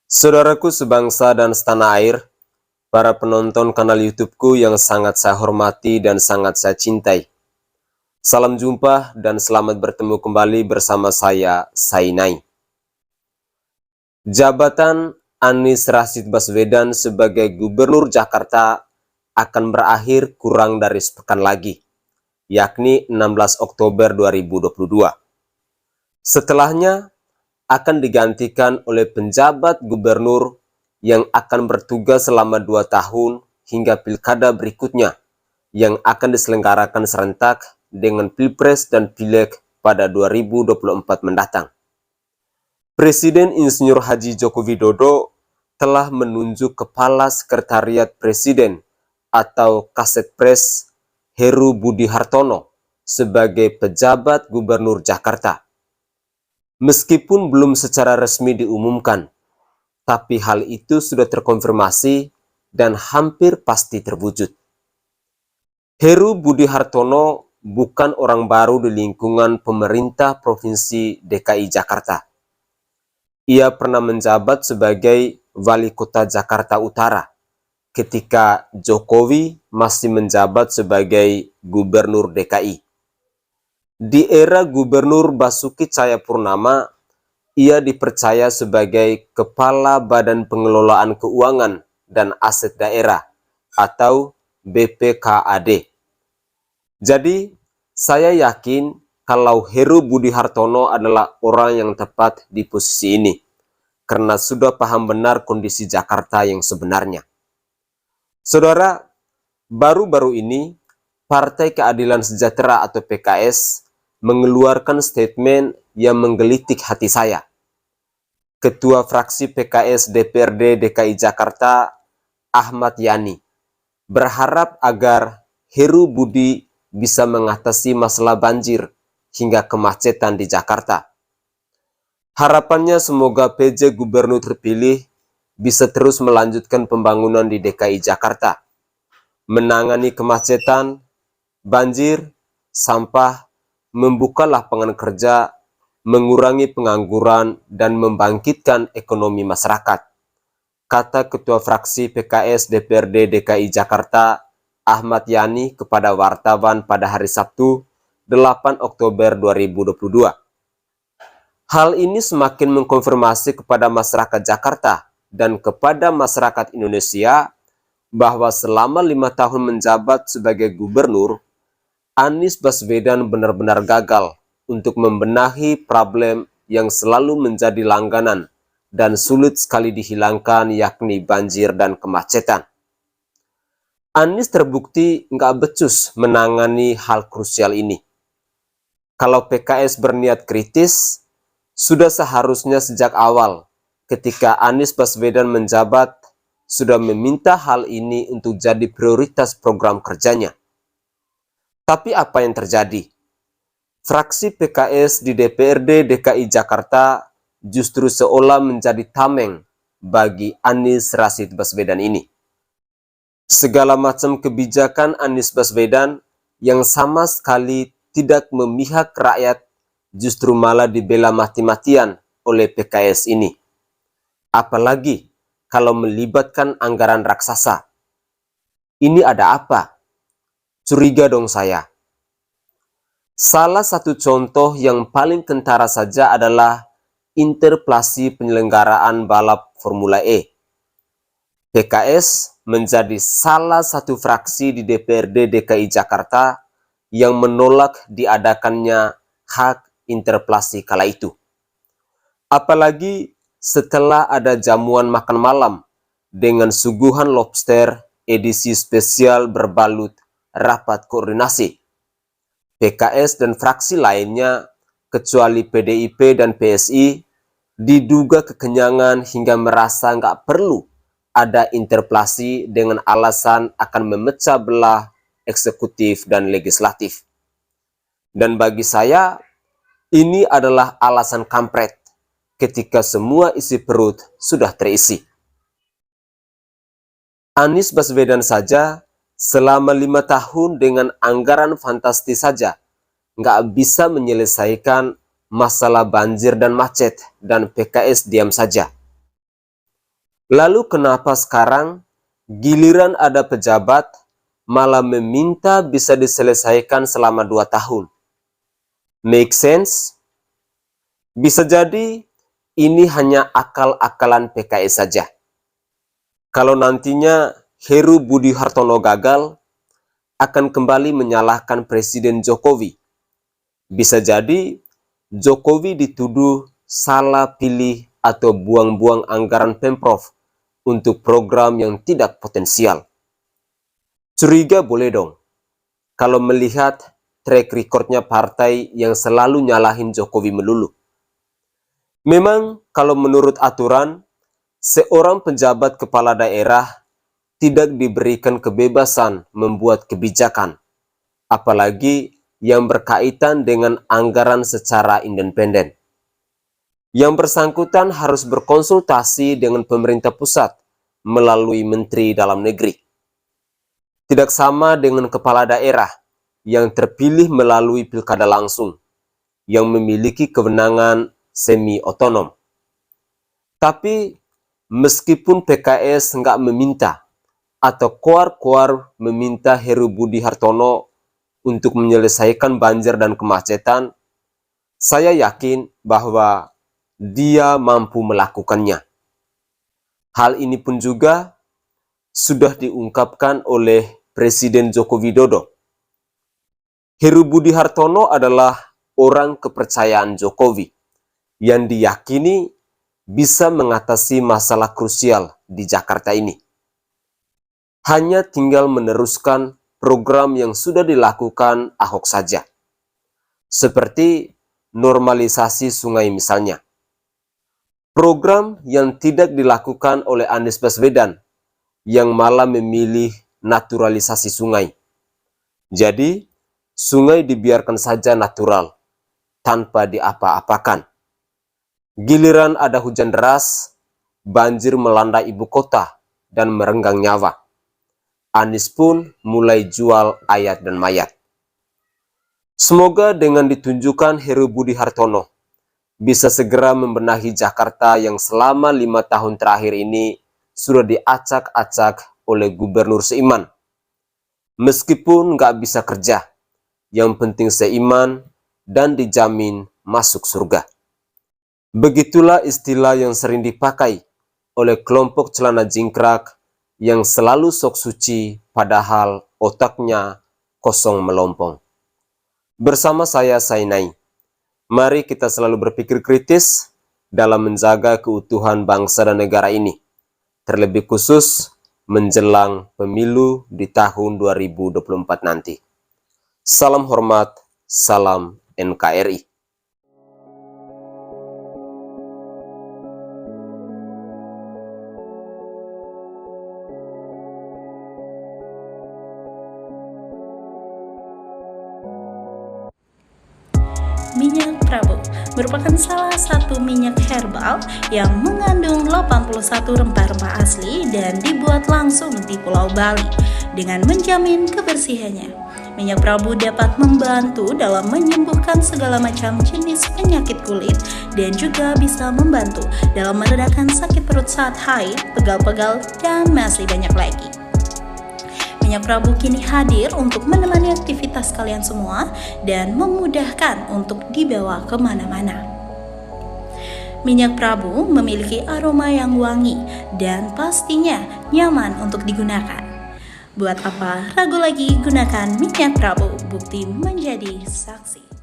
Saudaraku sebangsa dan setanah air, para penonton kanal YouTubeku yang sangat saya hormati dan sangat saya cintai. Salam jumpa dan selamat bertemu kembali bersama saya, Sainai. Jabatan Anies Rashid Baswedan sebagai Gubernur Jakarta akan berakhir kurang dari sepekan lagi, yakni 16 Oktober 2022. Setelahnya, akan digantikan oleh penjabat gubernur yang akan bertugas selama 2 tahun hingga pilkada berikutnya yang akan diselenggarakan serentak dengan Pilpres dan Pileg pada 2024 mendatang. Presiden Insinyur Haji Joko Widodo telah menunjuk Kepala Sekretariat Presiden atau Kasetpres Heru Budi Hartono sebagai pejabat Gubernur Jakarta. Meskipun belum secara resmi diumumkan, tapi hal itu sudah terkonfirmasi dan hampir pasti terwujud. Heru Budi Hartono bukan orang baru di lingkungan pemerintah Provinsi DKI Jakarta. Ia pernah menjabat sebagai Wali Kota Jakarta Utara ketika Jokowi masih menjabat sebagai Gubernur DKI. Di era Gubernur Basuki Cahayapurnama, ia dipercaya sebagai Kepala Badan Pengelolaan Keuangan dan Aset Daerah atau BPKAD. Jadi, saya yakin kalau Heru Budi Hartono adalah orang yang tepat di posisi ini, karena sudah paham benar kondisi Jakarta yang sebenarnya. Saudara, baru-baru ini, Partai Keadilan Sejahtera atau PKS mengeluarkan statement yang menggelitik hati saya. Ketua fraksi PKS DPRD DKI Jakarta, Ahmad Yani, berharap agar Heru Budi bisa mengatasi masalah banjir hingga kemacetan di Jakarta. Harapannya semoga PJ Gubernur terpilih bisa terus melanjutkan pembangunan di DKI Jakarta, menangani kemacetan, banjir, sampah, membuka lapangan kerja, mengurangi pengangguran, dan membangkitkan ekonomi masyarakat, kata Ketua Fraksi PKS DPRD DKI Jakarta, Ahmad Yani kepada wartawan pada hari Sabtu, 8 Oktober 2022. Hal ini semakin mengkonfirmasi kepada masyarakat Jakarta dan kepada masyarakat Indonesia bahwa selama 5 tahun menjabat sebagai gubernur, Anies Baswedan benar-benar gagal untuk membenahi problem yang selalu menjadi langganan dan sulit sekali dihilangkan, yakni banjir dan kemacetan. Anies terbukti nggak becus menangani hal krusial ini. Kalau PKS berniat kritis, sudah seharusnya sejak awal ketika Anies Baswedan menjabat sudah meminta hal ini untuk jadi prioritas program kerjanya. Tapi apa yang terjadi? Fraksi PKS di DPRD DKI Jakarta justru seolah menjadi tameng bagi Anies Rashid Baswedan ini. Segala macam kebijakan Anies Baswedan yang sama sekali tidak memihak rakyat justru malah dibela mati-matian oleh PKS ini. Apalagi kalau melibatkan anggaran raksasa. Ini ada apa? Curiga dong saya. Salah satu contoh yang paling kentara saja adalah interpelasi penyelenggaraan balap Formula E. PKS menjadi salah satu fraksi di DPRD DKI Jakarta yang menolak diadakannya hak interpelasi kala itu. Apalagi setelah ada jamuan makan malam dengan suguhan lobster edisi spesial berbalut rapat koordinasi. PKS dan fraksi lainnya, kecuali PDIP dan PSI, diduga kekenyangan hingga merasa nggak perlu ada interpelasi dengan alasan akan memecah belah eksekutif dan legislatif. Dan bagi saya, ini adalah alasan kampret ketika semua isi perut sudah terisi. Anies Baswedan saja selama 5 tahun dengan anggaran fantastis saja nggak bisa menyelesaikan masalah banjir dan macet, dan PKS diam saja. Lalu kenapa sekarang giliran ada pejabat malah meminta bisa diselesaikan selama 2 tahun? Make sense? Bisa jadi ini hanya akal-akalan PKS saja. Kalau nantinya Heru Budi Hartono gagal, akan kembali menyalahkan Presiden Jokowi. Bisa jadi Jokowi dituduh salah pilih atau buang-buang anggaran Pemprov untuk program yang tidak potensial. Curiga boleh dong, kalau melihat track recordnya partai yang selalu nyalahin Jokowi melulu. Memang kalau menurut aturan, seorang pejabat kepala daerah tidak diberikan kebebasan membuat kebijakan, apalagi yang berkaitan dengan anggaran secara independen. Yang bersangkutan harus berkonsultasi dengan pemerintah pusat melalui Menteri Dalam Negeri. Tidak sama dengan kepala daerah yang terpilih melalui pilkada langsung, yang memiliki kewenangan semi-otonom. Tapi meskipun PKS nggak meminta atau koar-koar meminta Heru Budi Hartono untuk menyelesaikan banjir dan kemacetan, saya yakin bahwa dia mampu melakukannya. Hal ini pun juga sudah diungkapkan oleh Presiden Joko Widodo. Heru Budi Hartono adalah orang kepercayaan Jokowi yang diyakini bisa mengatasi masalah krusial di Jakarta ini. Hanya tinggal meneruskan program yang sudah dilakukan Ahok saja. Seperti normalisasi sungai misalnya. Program yang tidak dilakukan oleh Anies Baswedan yang malah memilih naturalisasi sungai. Jadi, sungai dibiarkan saja natural, tanpa diapa-apakan. Giliran ada hujan deras, banjir melanda ibu kota dan merenggang nyawa. Anies pun mulai jual ayat dan mayat. Semoga dengan ditunjukkan Heru Budi Hartono bisa segera membenahi Jakarta yang selama 5 tahun terakhir ini sudah diacak-acak oleh Gubernur seiman. Meskipun nggak bisa kerja, yang penting seiman dan dijamin masuk surga. Begitulah istilah yang sering dipakai oleh kelompok celana jingkrak yang selalu sok suci padahal otaknya kosong melompong. Bersama saya Sainai, mari kita selalu berpikir kritis dalam menjaga keutuhan bangsa dan negara ini, terlebih khusus menjelang pemilu di tahun 2024 nanti. Salam hormat, salam NKRI. Minyak Prabu merupakan salah satu minyak herbal yang mengandung 81 rempah-rempah asli dan dibuat langsung di Pulau Bali dengan menjamin kebersihannya. Minyak Prabu dapat membantu dalam menyembuhkan segala macam jenis penyakit kulit dan juga bisa membantu dalam meredakan sakit perut saat haid, pegal-pegal, dan masih banyak lagi. Minyak Prabu kini hadir untuk menemani aktivitas kalian semua dan memudahkan untuk dibawa kemana-mana. Minyak Prabu memiliki aroma yang wangi dan pastinya nyaman untuk digunakan. Buat apa ragu lagi, gunakan minyak Prabu, bukti menjadi saksi.